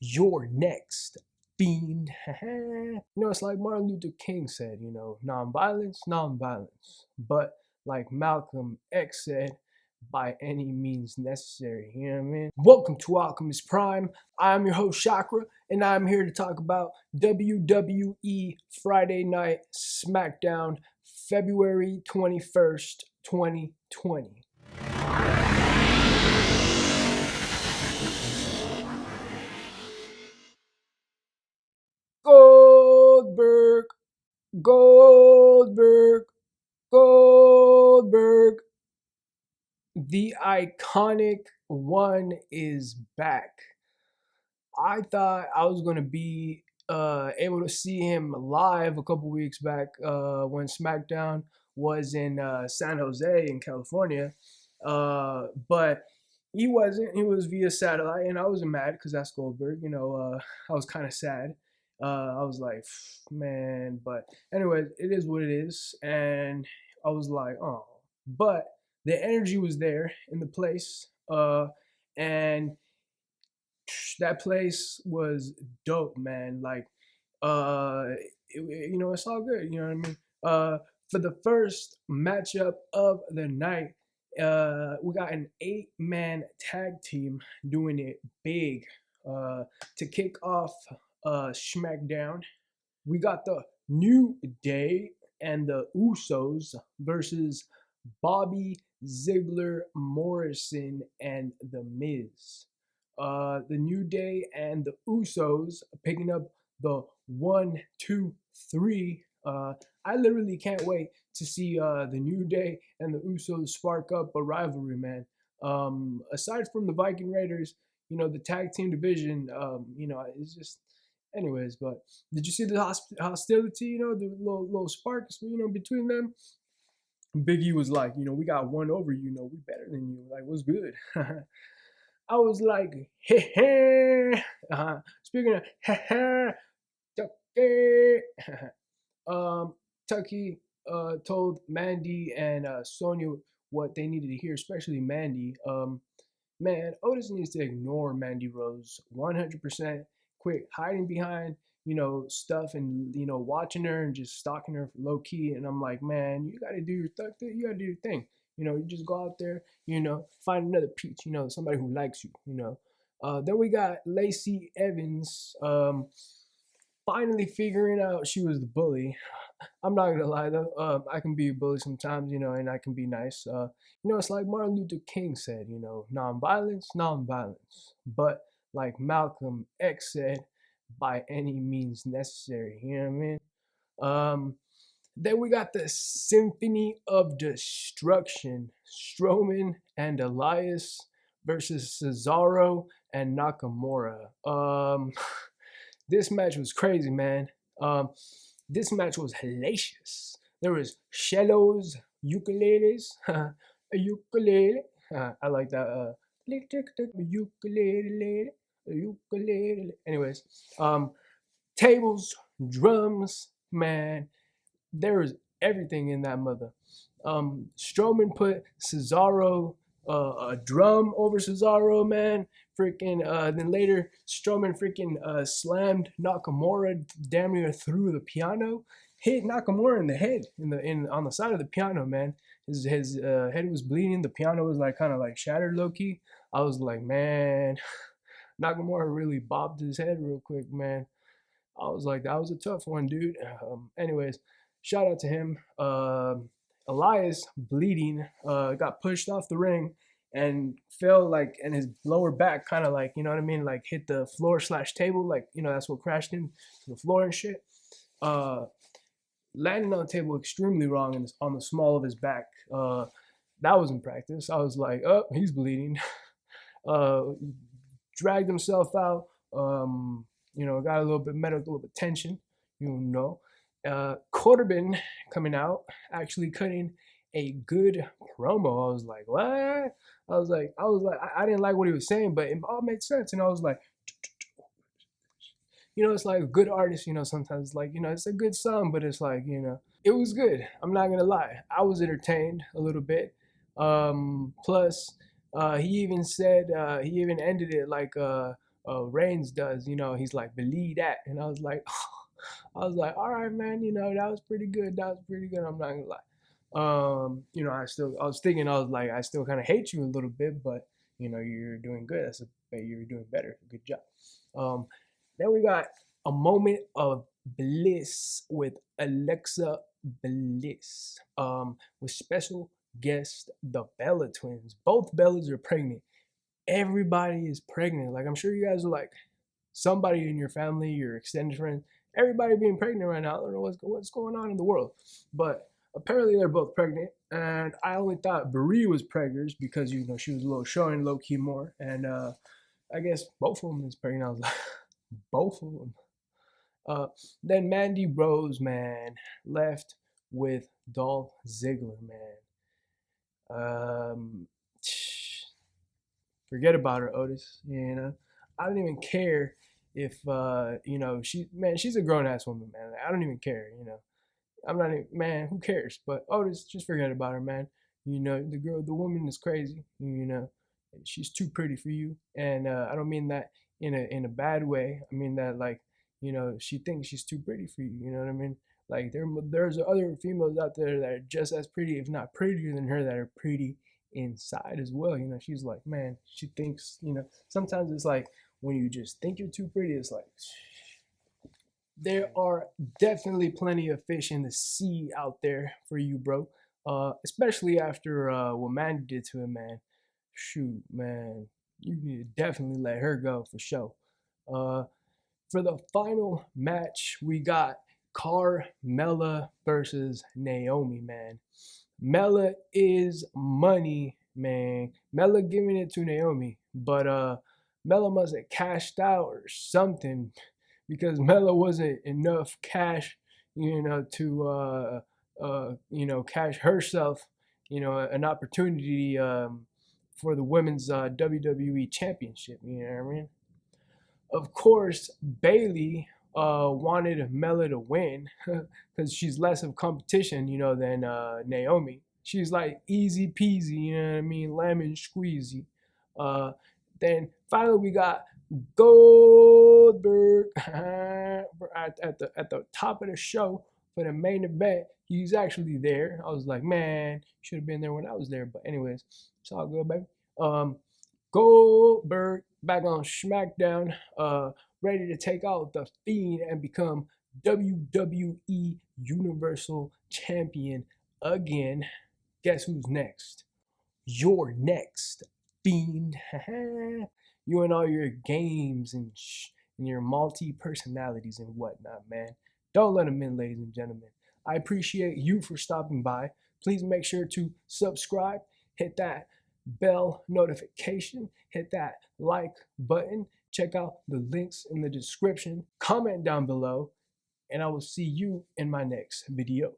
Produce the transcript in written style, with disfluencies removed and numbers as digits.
Your next fiend. It's like Martin Luther King said, nonviolence, nonviolence. But like Malcolm X said, by any means necessary. You know what I mean? Welcome to Alchemist Prime. I'm your host, CHAKRA, and I'm here to talk about WWE Friday Night SmackDown, February 21st, 2020. Goldberg, Goldberg, Goldberg. The iconic one is back. I thought I was going to be able to see him live a couple weeks back when SmackDown was in San Jose in California. But he wasn't. He was via satellite, and I wasn't mad because that's Goldberg. I was kind of sad. I was like, man, but anyway, it is what it is. And I was like, oh, but the energy was there in the place. And that place was dope, man. Like, it's all good. You know what I mean? For the first matchup of the night, we got an 8-man tag team doing it big to kick off SmackDown. We got the New Day and the Usos versus Bobby Ziggler, Morrison, and The Miz. The New Day and the Usos picking up the 1, 2, 3. I literally can't wait to see the New Day and the Usos spark up a rivalry, man. Aside from the Viking Raiders, the tag team division, it's just, anyways. But did you see the hostility? The little sparks, between them. Big E was like, we got one over you. We better than you. Like, what's good? I was like, hey, hey. Speaking of, hey, hey, Tucky. Tucky told Mandy and Sonya what they needed to hear, especially Mandy. Man, Otis needs to ignore Mandy Rose 100%. Quit hiding behind, stuff and, watching her and just stalking her low key. And I'm like, man, you got to do your thing. You got to do your thing. You just go out there, find another peach, somebody who likes you, Then we got Lacey Evans finally figuring out she was the bully. I'm not gonna lie though, I can be a bully sometimes, and I can be nice. It's like Martin Luther King said, nonviolence, nonviolence. But like Malcolm X said, by any means necessary. You know what I mean? Then we got the Symphony of Destruction, Strowman and Elias versus Cesaro and Nakamura. This match was crazy, man. This match was hellacious. There was cellos, ukuleles, a ukulele. I like that. Ukulele, ukulele. Anyways, tables, drums, man. There was everything in that mother. Strowman put Cesaro, a drum over Cesaro, man. Freaking. Then later, Strowman freaking slammed Nakamura damn near through the piano. Hit Nakamura in the head, on the side of the piano, man. His head was bleeding. The piano was like kind of like shattered low key. I was like, man, Nakamura really bobbed his head real quick, man. I was like, that was a tough one, dude. Anyways, shout out to him. Elias bleeding, got pushed off the ring and fell like, and his lower back kind of like, like hit the floor / table, like, that's what crashed him to the floor and shit. Landing on the table extremely wrong on the small of his back. That was in practice. I was like, oh, he's bleeding. Dragged himself out. Got a little bit medical attention. Corbin coming out, actually cutting a good promo. I was like, what? I didn't like what he was saying, but it all made sense. And I was like, it's like a good artist, sometimes it's like, it's a good song, but it's like, it was good. I'm not going to lie. I was entertained a little bit. Plus, he even said, he even ended it like, Reigns does. You know, he's like, believe that, and I was like, all right, man. You know, that was pretty good. That was pretty good. I'm not gonna lie. You know, I was thinking, I was like, I still kind of hate you a little bit, but you know, you're doing good. You're doing better. Good job. Um, then we got a moment of bliss with Alexa Bliss, with special guest the Bella twins. Both Bellas are pregnant. Everybody is pregnant. Like I'm sure you guys are like somebody in your family, your extended friends, everybody being pregnant right now. I don't know what's going on in the world, but apparently they're both pregnant. And I only thought Brie was pregnant because you know she was a little showing low key more, and I guess both of them is pregnant. I was like, both of them. Uh, then Mandy Rose, man, left with Dolph Ziggler, man. Forget about her, Otis. You know, I don't even care if you know she's a grown ass woman, man. I don't even care. You know, I'm not even, man. Who cares? But Otis, just forget about her, man. You know, the woman is crazy. You know, she's too pretty for you, and I don't mean that in a bad way. I mean that like, you know, she thinks she's too pretty for you. You know what I mean? Like there's other females out there that are just as pretty, if not prettier than her, that are pretty inside as well. You know, she's like, man, she thinks. You know, sometimes it's like when you just think you're too pretty, it's like there are definitely plenty of fish in the sea out there for you, bro. Especially after what Mandy did to him, man. Shoot, man, you need to definitely let her go for sure. Uh, for the final match, we got Carmella versus Naomi, man. Mella is money, man. Mella giving it to Naomi, but Mella must have cashed out or something because Mella wasn't enough cash, you know, to you know, cash herself, you know, an opportunity for the women's WWE championship. You know what I mean? Of course, Bailey wanted Mela to win because she's less of competition, you know, than Naomi. She's like easy peasy, you know what I mean, lemon squeezy. Uh, then finally we got Goldberg at the top of the show for the main event. He's actually there. I was like, man, should have been there when I was there. But anyways, it's all good, baby. Um, Goldberg back on SmackDown, ready to take out the Fiend and become WWE Universal Champion again. Guess who's next? You're next, Fiend. You and all your games and your multi personalities and whatnot, man. Don't let them in, ladies and gentlemen. I appreciate you for stopping by. Please make sure to subscribe, hit that bell notification, hit that like button, check out the links in the description, comment down below, and I will see you in my next video.